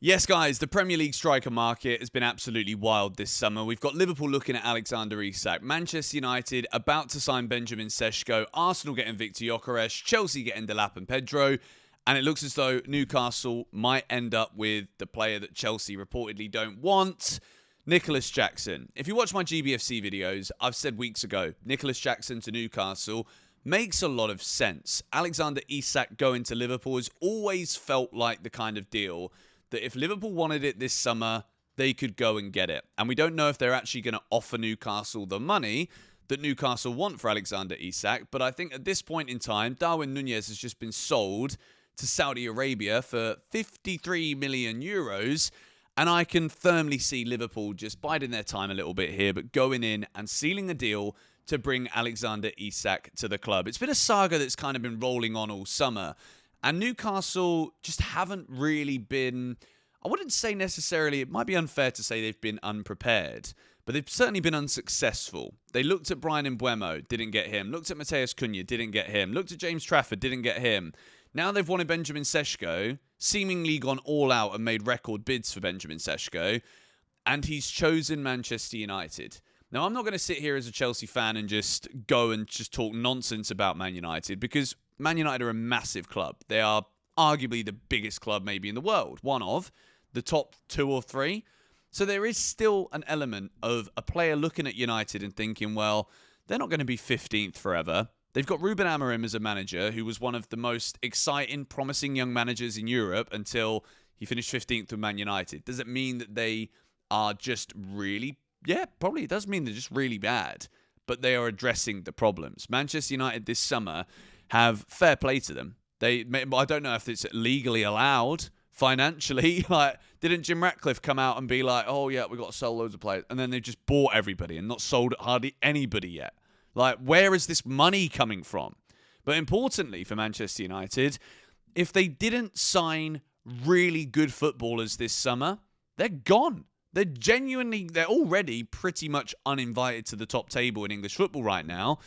Yes, guys, the Premier League striker market has been absolutely wild this summer. We've got Liverpool looking at Alexander Isak, Manchester United about to sign Benjamin Sesko, Arsenal getting Victor Gyökeres, Chelsea getting Delap and Pedro, and it looks as though Newcastle might end up with the player that Chelsea reportedly don't want, Nicolas Jackson. If you watch my GBFC videos, I've said weeks ago, Nicolas Jackson to Newcastle makes a lot of sense. Alexander Isak going to Liverpool has always felt like the kind of deal that if Liverpool wanted it this summer, they could go and get it. And we don't know if they're actually going to offer Newcastle the money that Newcastle want for Alexander Isak. But I think at this point in time, Darwin Núñez has just been sold to Saudi Arabia for 53 million euros. And I can firmly see Liverpool just biding their time a little bit here, but going in and sealing a deal to bring Alexander Isak to the club. It's been a saga that's kind of been rolling on all summer. And Newcastle just haven't really been, I wouldn't say necessarily, it might be unfair to say they've been unprepared, but they've certainly been unsuccessful. They looked at Bryan Mbeumo, didn't get him. Looked at Matheus Cunha, didn't get him. Looked at James Trafford, didn't get him. Now they've wanted Benjamin Sesko, seemingly gone all out and made record bids for Benjamin Sesko, and he's chosen Manchester United. Now, I'm not going to sit here as a Chelsea fan and just go and just talk nonsense about Man United, because Man United are a massive club. They are arguably the biggest club maybe in the world, one of the top 2 or 3. So there is still an element of a player looking at United and thinking, well, they're not going to be 15th forever. They've got Ruben Amorim as a manager who was one of the most exciting, promising young managers in Europe until he finished 15th with Man United. Does it mean that they are just really... Yeah, probably it does mean they're just really bad, but they are addressing the problems. Manchester United this summer have fair play to them. I don't know if it's legally allowed financially. Like, didn't Jim Ratcliffe come out and be like, oh yeah, we've got to sell loads of players, and then they've just bought everybody and not sold hardly anybody yet? Like, where is this money coming from? But importantly for Manchester United, if they didn't sign really good footballers this summer, they're gone. They're already pretty much uninvited to the top table in English football right now,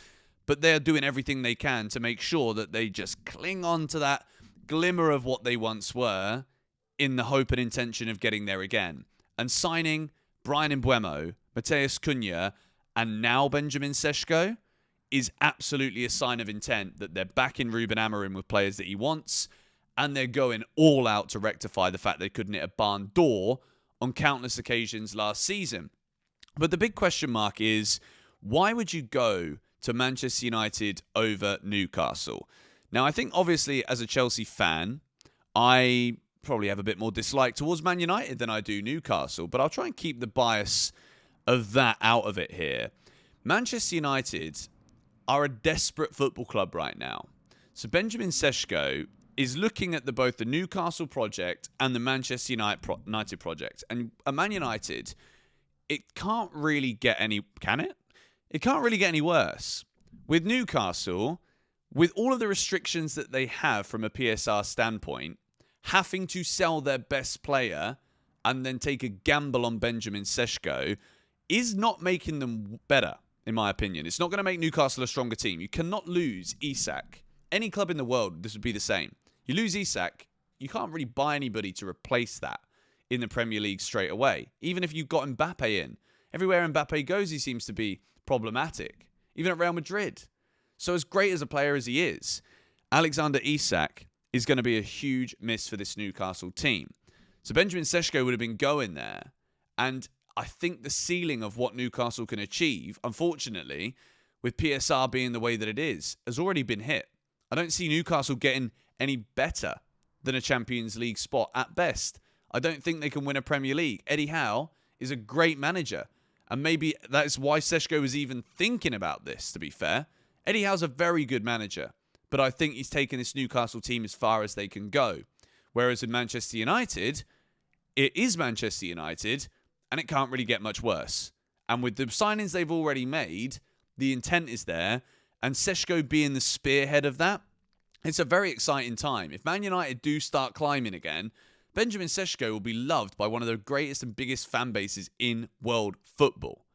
but they're doing everything they can to make sure that they just cling on to that glimmer of what they once were in the hope and intention of getting there again. And signing Bryan Mbeumo, Matheus Cunha, and now Benjamin Sesko is absolutely a sign of intent that they're backing Ruben Amorim with players that he wants, and they're going all out to rectify the fact they couldn't hit a barn door on countless occasions last season. But the big question mark is, why would you go to Manchester United over Newcastle? Now, I think obviously as a Chelsea fan, I probably have a bit more dislike towards Man United than I do Newcastle, but I'll try and keep the bias of that out of it here. Manchester United are a desperate football club right now. So Benjamin Sesko is looking at both the Newcastle project and the Manchester United project. And at Man United, it can't really get any... Can it? It can't really get any worse. With Newcastle, with all of the restrictions that they have from a PSR standpoint, having to sell their best player and then take a gamble on Benjamin Sesko is not making them better, in my opinion. It's not going to make Newcastle a stronger team. You cannot lose Isak. Any club in the world, this would be the same. You lose Isak, you can't really buy anybody to replace that in the Premier League straight away. Even if you've got Mbappe in. Everywhere Mbappe goes, he seems to be problematic. Even at Real Madrid. So as great as a player as he is, Alexander Isak is going to be a huge miss for this Newcastle team. So Benjamin Sesko would have been going there. And I think the ceiling of what Newcastle can achieve, unfortunately, with PSR being the way that it is, has already been hit. I don't see Newcastle getting any better than a Champions League spot at best. I don't think they can win a Premier League. Eddie Howe is a great manager. And maybe that's why Sesko was even thinking about this, to be fair. Eddie Howe's a very good manager. But I think he's taken this Newcastle team as far as they can go. Whereas in Manchester United, it is Manchester United, and it can't really get much worse. And with the signings they've already made, the intent is there. And Sesko being the spearhead of that, it's a very exciting time. If Man United do start climbing again, Benjamin Sesko will be loved by one of the greatest and biggest fan bases in world football.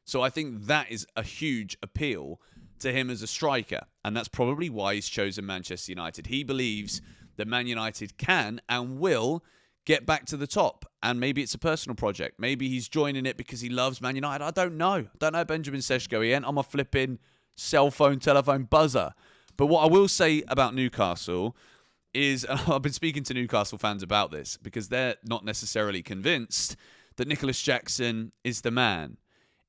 So I think that is a huge appeal to him as a striker. And that's probably why he's chosen Manchester United. He believes that Man United can and will get back to the top. And maybe it's a personal project. Maybe he's joining it because he loves Man United. I don't know. I don't know Benjamin Sesko. He ain't on my flipping cell phone, telephone buzzer. But what I will say about Newcastle is, and I've been speaking to Newcastle fans about this, because they're not necessarily convinced that Nicolas Jackson is the man.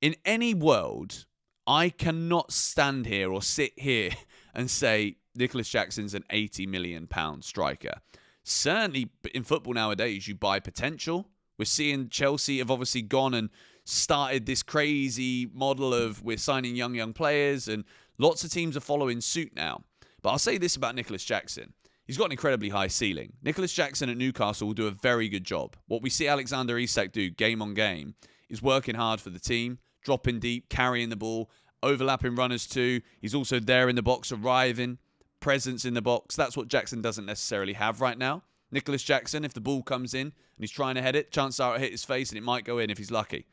In any world, I cannot stand here or sit here and say Nicolas Jackson's an £80 million striker. Certainly, in football nowadays, you buy potential. We're seeing Chelsea have obviously gone and started this crazy model of we're signing young players, and lots of teams are following suit now. But I'll say this about Nicolas Jackson. He's got an incredibly high ceiling. Nicolas Jackson at Newcastle will do a very good job. What we see Alexander Isak do game on game is working hard for the team, dropping deep, carrying the ball, overlapping runners too. He's also there in the box, arriving, presence in the box. That's what Jackson doesn't necessarily have right now. Nicolas Jackson, if the ball comes in and he's trying to head it, chances are it'll hit his face and it might go in if he's lucky.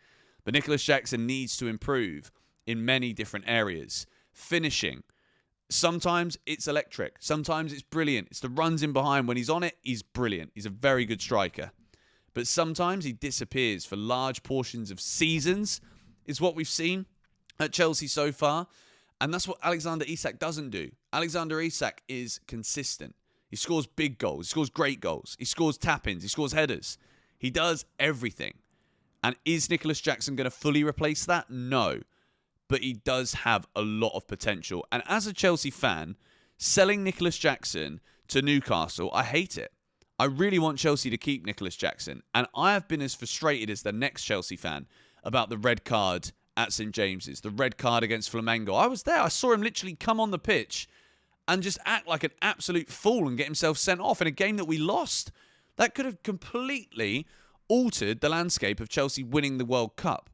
But Nicolas Jackson needs to improve in many different areas. Finishing. Sometimes it's electric. Sometimes it's brilliant. It's the runs in behind. When he's on it, he's brilliant. He's a very good striker. But sometimes he disappears for large portions of seasons, is what we've seen at Chelsea so far. And that's what Alexander Isak doesn't do. Alexander Isak is consistent. He scores big goals. He scores great goals. He scores tap-ins. He scores headers. He does everything. And is Nicolas Jackson going to fully replace that? No. But he does have a lot of potential. And as a Chelsea fan, selling Nicolas Jackson to Newcastle, I hate it. I really want Chelsea to keep Nicolas Jackson. And I have been as frustrated as the next Chelsea fan about the red card at St. James's, the red card against Flamengo. I was there. I saw him literally come on the pitch and just act like an absolute fool and get himself sent off in a game that we lost. That could have completely altered the landscape of Chelsea winning the World Cup.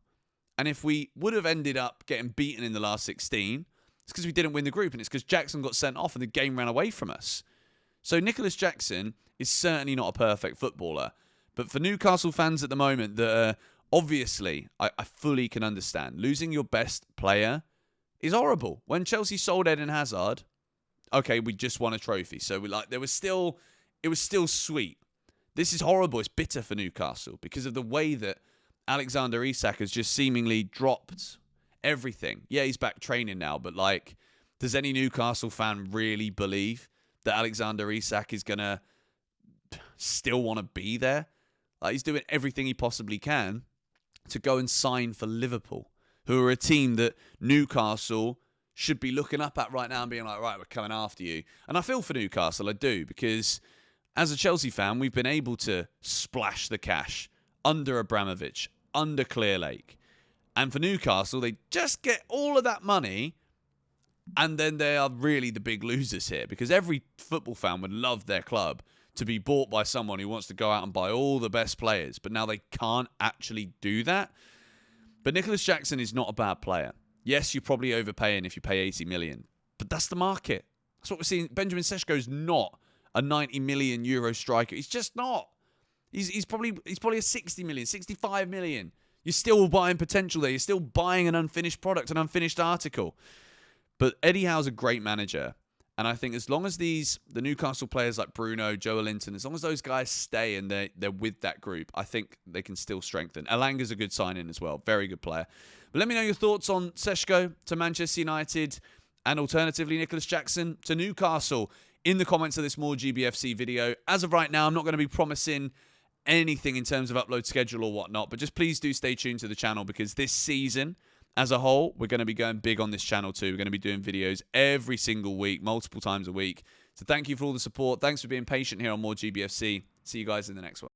And if we would have ended up getting beaten in the last 16, it's because we didn't win the group, and it's because Jackson got sent off and the game ran away from us. So Nicolas Jackson is certainly not a perfect footballer. But for Newcastle fans at the moment that are obviously, I fully can understand. Losing your best player is horrible. When Chelsea sold Eden Hazard, okay, we just won a trophy. So it was still sweet. This is horrible. It's bitter for Newcastle because of the way that Alexander Isak has just seemingly dropped everything. Yeah, he's back training now, but does any Newcastle fan really believe that Alexander Isak is going to still want to be there? He's doing everything he possibly can to go and sign for Liverpool, who are a team that Newcastle should be looking up at right now and being like, right, we're coming after you. And I feel for Newcastle, I do, because as a Chelsea fan, we've been able to splash the cash under Abramovich, under Clearlake. And for Newcastle, they just get all of that money, and then they are really the big losers here, because every football fan would love their club to be bought by someone who wants to go out and buy all the best players, but now they can't actually do that. But Nicolas Jackson is not a bad player. Yes, you're probably overpaying if you pay 80 million, but that's the market. That's what we're seeing. Benjamin Sesko is not a 90 million euro striker. He's just not. He's probably a 60 million, 65 million. You're still buying potential there. You're still buying an unfinished product, an unfinished article. But Eddie Howe's a great manager. And I think as long as the Newcastle players like Bruno, Joe Linton, as long as those guys stay and they're with that group, I think they can still strengthen. Alanga's a good sign-in as well. Very good player. But let me know your thoughts on Sesko to Manchester United and alternatively Nicolas Jackson to Newcastle in the comments of this More GBFC video. As of right now, I'm not going to be promising anything in terms of upload schedule or whatnot, but just please do stay tuned to the channel because this season as a whole, we're going to be going big on this channel too. We're going to be doing videos every single week, multiple times a week. So thank you for all the support. Thanks for being patient here on More GBFC. See you guys in the next one.